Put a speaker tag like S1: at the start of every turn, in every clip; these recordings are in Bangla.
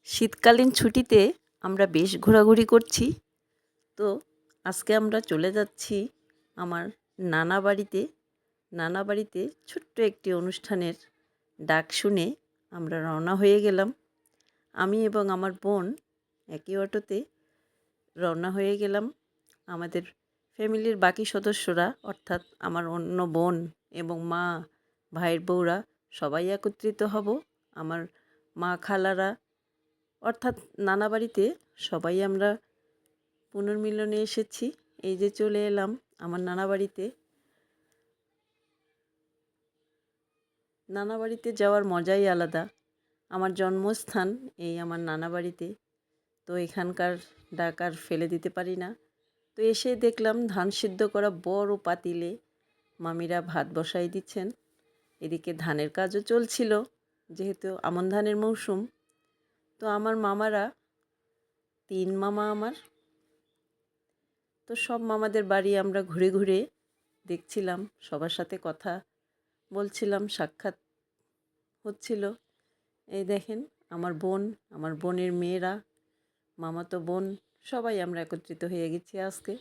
S1: শীতকালীন ছুটিতে আমরা বেশ ঘোরাঘুরি করছি। তো আজকে আমরা চলে যাচ্ছি আমার নানা বাড়িতে। নানা বাড়িতে ছোট্ট একটি অনুষ্ঠানের ডাক শুনে আমরা রওনা হয়ে গেলাম। আমি এবং আমার বোন একই অটোতে রওনা হয়ে গেলাম। আমাদের ফ্যামিলির বাকি সদস্যরা অর্থাৎ আমার অন্য বোন এবং মা, ভাইয়ের বউরা সবাই একত্রিত হব। আমার মা, খালারা অর্থাৎ নানা বাড়িতে সবাই আমরা পুনর্মিলনে এসেছি। এই যে চলে এলাম আমার নানা বাড়িতে। নানা বাড়িতে যাওয়ার মজাই আলাদা। আমার জন্মস্থান এই আমার নানা বাড়িতে। তো এখানকার ডাক আর ফেলে দিতে পারি না। তো এসে দেখলাম ধান সিদ্ধ করা বড় পাতিলে মামিরা ভাত বসাই দিচ্ছেন। এদিকে ধানের কাজও চলছিল, যেহেতু আমন ধানের মৌসুম। তো আমার মামারা, 3 মামা আমার, তো সব মামাদের বাড়ি আমরা ঘুরে ঘুরে দেখছিলাম, সবার সাথে কথা বলছিলাম, সাক্ষাৎ হচ্ছিল। এই দেখেন আমার বোন, আমার বোনের মেয়েরা, মামাতো বোন সবাই আমরা একত্রিত হয়ে গেছি আজকে।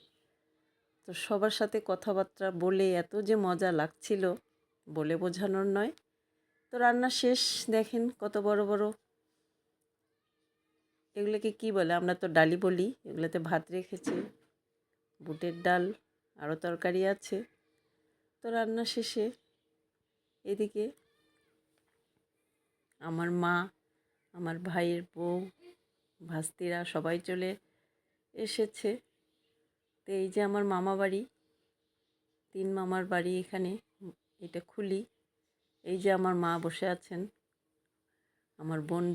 S1: তো সবার সাথে কথাবার্তা বলে এত যে মজা লাগছিল বলে বোঝানোর নয়। তো রান্না শেষ, দেখেন কত বড় বড়, এগুলোকে কি বলে, আমরা তো ডালি বলি, এগুলোতে ভাত রেখেছি, বুটের ডাল, আরও তরকারি আছে। তো রান্না শেষে এদিকে আমার মা, আমার ভাইয়ের বউ, ভাস্তিরা সবাই চলে এসেছে। তো এই যে আমার মামা বাড়ি, 3 মামার বাড়ি এখানে, এটা খুলি। এই যে আমার মা বসে আছেন, আমার বোন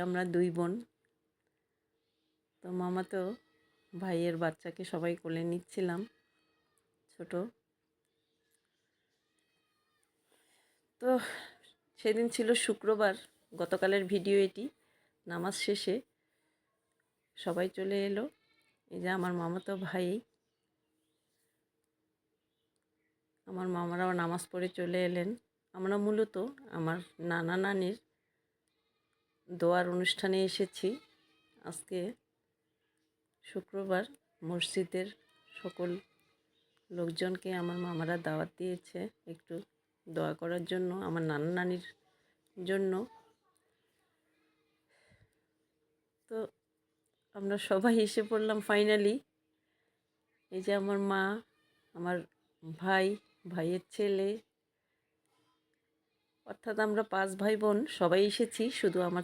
S1: আমরা দুই বোন। তো মামা তো ভাইয়ের বাচ্চাকে সবাই কোলে নিচ্ছিলাম, ছোট। তো সেদিন ছিল শুক্রবার, গতকালের ভিডিও এটি। নামাজ শেষে সবাই চলে এলো। এই যে আমার মামাতো ভাই, আমার মামারাও নামাজ পড়ে চলে এলেন। আমরা মূলত আমার নানা নানির দোয়ার অনুষ্ঠানে এসেছি। আজকে শুক্রবার, মসজিদের সকল লোকজনকে আমার মামারা দাওয়াত দিয়েছে একটু দোয়া করার জন্য, আমার নানা নানির জন্য। তো আমরা সবাই এসে পড়লাম ফাইনালি। এই যে আমার মা, আমার ভাই, ভাইয়ের ছেলে, অর্থাৎ আমরা 5 ভাই বোন সবাই এসেছি, শুধু আমার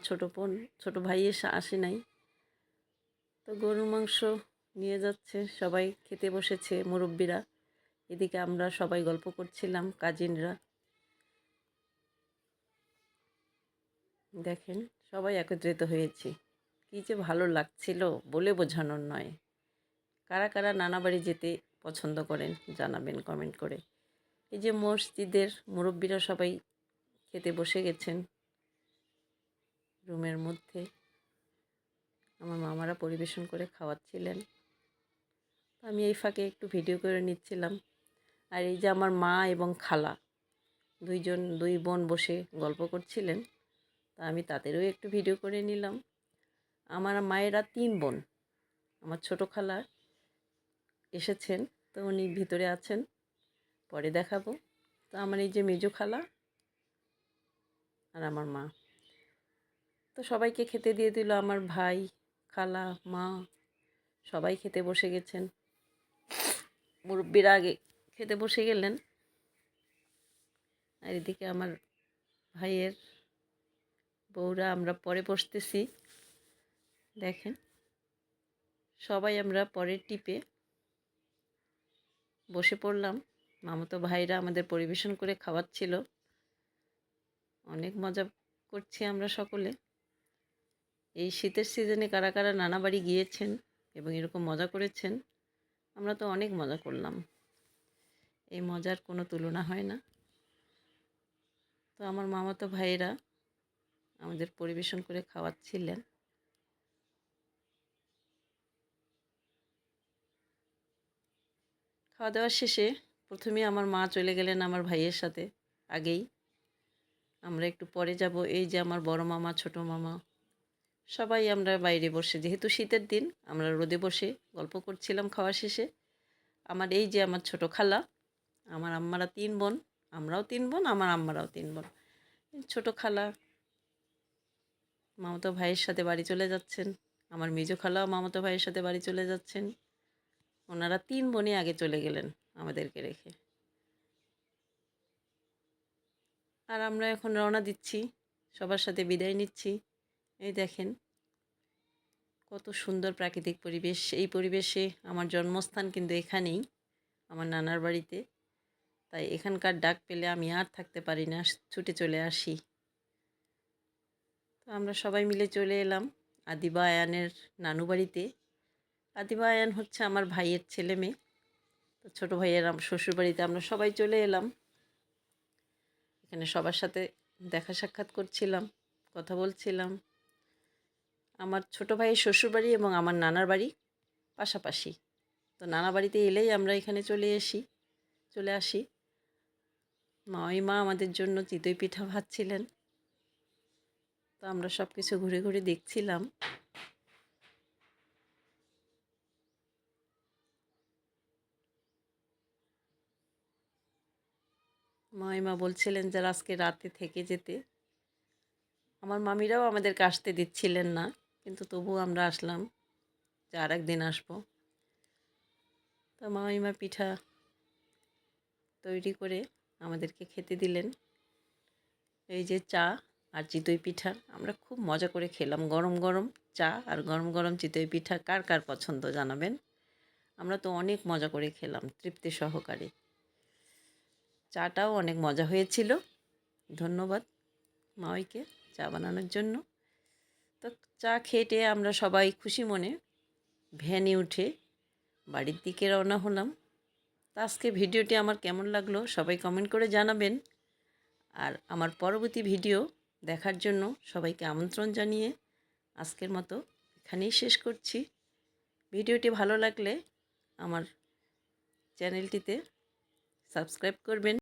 S1: ছোট ভাই আসে নাই। তো গরুর মাংস নিয়ে যাচ্ছে, সবাই খেতে বসেছে মুরব্বিরা। এদিকে আমরা সবাই গল্প করছিলাম, কাজিনরা। দেখেন সবাই একত্রিত হয়েছি, কী যে ভালো লাগছিল বলে বোঝানোর নয়। কারা কারা নানা বাড়ি যেতে পছন্দ করেন জানাবেন কমেন্ট করে। এই যে মসজিদের মুরব্বিরা সবাই খেতে বসে গেছেন রুমের মধ্যে, আমার মামারা পরিবেশন করে খাওয়াচ্ছিলেন। আমি এই ফাঁকে একটু ভিডিও করে নিচ্ছিলাম। আর এই যে আমার মা এবং খালা, দুই বোন বসে গল্প করছিলেন, তা আমি তাদেরও একটু ভিডিও করে নিলাম। আমার মায়েরা 3 বোন, আমার ছোট খালা এসেছেন, তো উনি ভিতরে আছেন, পরে দেখাবো। তো আমার এই যে মেজো খালা আর আমার মা, তো সবাইকে খেতে দিয়ে দিল। আমার ভাই, খালা, মা সবাই খেতে বসে গেছেন। মুরব্বিরা আগে খেতে বসে গেলেন। আর এদিকে আমার ভাইয়ের বউরা, আমরা পরে বসতেছি। দেখেন সবাই আমরা পরের টিপে বসে পড়লাম। মামাতো ভাইরা আমাদের পরিবেশন করে খাওয়াচ্ছিল। অনেক মজা করছি আমরা সকলে। এই শীতের সিজনে কারা কারা নানা বাড়ি গিয়েছেন এবং এরকম মজা করেছেন, আমরা তো অনেক মজা করলাম। এই মজার কোনো তুলনা হয় না। তো আমার মামাতো ভাইয়েরা আমাদের পরিবেশন করে খাওয়াচ্ছিলেন। খাওয়া দাওয়া শেষে প্রথমে আমার মা চলে গেলেন আমার ভাইয়ের সাথে আগেই। আমরা একটু পরে যাব। এই যে আমার বড় মামা, ছোট মামা সবাই আমরা বাইরে বসে, যেহেতু শীতের দিন আমরা রোদে বসে গল্প করছিলাম খাওয়া শেষে। আমার এই যে আমার ছোট খালা, আমার আম্মারা 3 বোন, আমরাও 3 বোন, আমার আম্মারাও 3 বোন। ছোট খালা মামাতো ভাইয়ের সাথে বাড়ি চলে যাচ্ছেন, আমার মেজো খালাও মামাতো ভাইয়ের সাথে বাড়ি চলে যাচ্ছেন। ওনারা 3 বোনই আগে চলে গেলেন আমাদেরকে রেখে। আর আমরা এখন রওনা দিচ্ছি, সবার সাথে বিদায় নিচ্ছি। এই দেখেন কত সুন্দর প্রাকৃতিক পরিবেশ। এই পরিবেশে আমার জন্মস্থান কিন্তু এখানেই, আমার নানার বাড়িতে। তাই এখানকার ডাক পেলে আমি আর থাকতে পারি না, ছুটে চলে আসি। তো আমরা সবাই মিলে চলে এলাম আদিবা আয়ানের নানু বাড়িতে। আদিবা আয়ান হচ্ছে আমার ভাইয়ের ছেলে মেয়ে। তো ছোটো ভাইয়ের শ্বশুর বাড়িতে আমরা সবাই চলে এলাম। এখানে সবার সাথে দেখা সাক্ষাৎ করছিলাম, কথা বলছিলাম। আমার ছোটো ভাইয়ের শ্বশুরবাড়ি এবং আমার নানার বাড়ি পাশাপাশি। তো নানা বাড়িতে এলেই আমরা এখানে চলে আসি। মা আমাদের জন্য চিতই পিঠা ভাজছিলেন। তো আমরা সব কিছু ঘুরে ঘুরে দেখছিলাম। মা বলছিলেন যে আজকে রাতে থেকে যেতে। আমার মামিরাও আমাদেরকে আসতে দিচ্ছিলেন না, কিন্তু তবুও আমরা আসলাম যে আর একদিন আসবো। তো মামিমা পিঠা তৈরি করে আমাদেরকে খেতে দিলেন। এই যে চা আর চিতই পিঠা আমরা খুব মজা করে খেলাম। গরম গরম চা আর গরম গরম চিতই পিঠা কার কার পছন্দ জানাবেন। আমরা তো অনেক মজা করে খেলাম তৃপ্তি সহকারে। চাটাও অনেক মজা হয়েছিল। ধন্যবাদ মাওইকে চা বানানোর জন্য। তো চা খেটে আমরা সবাই খুশি মনে ভ্যানে উঠে বাড়ির দিকে রওনা হলাম। তো আজকে ভিডিওটি আমার কেমন লাগলো সবাই কমেন্ট করে জানাবেন। আর আমার পরবর্তী ভিডিও দেখার জন্য সবাইকে আমন্ত্রণ জানিয়ে আজকের মতো এখানেই শেষ করছি। ভিডিওটি ভালো লাগলে আমার চ্যানেলটিতে সাবস্ক্রাইব করবেন।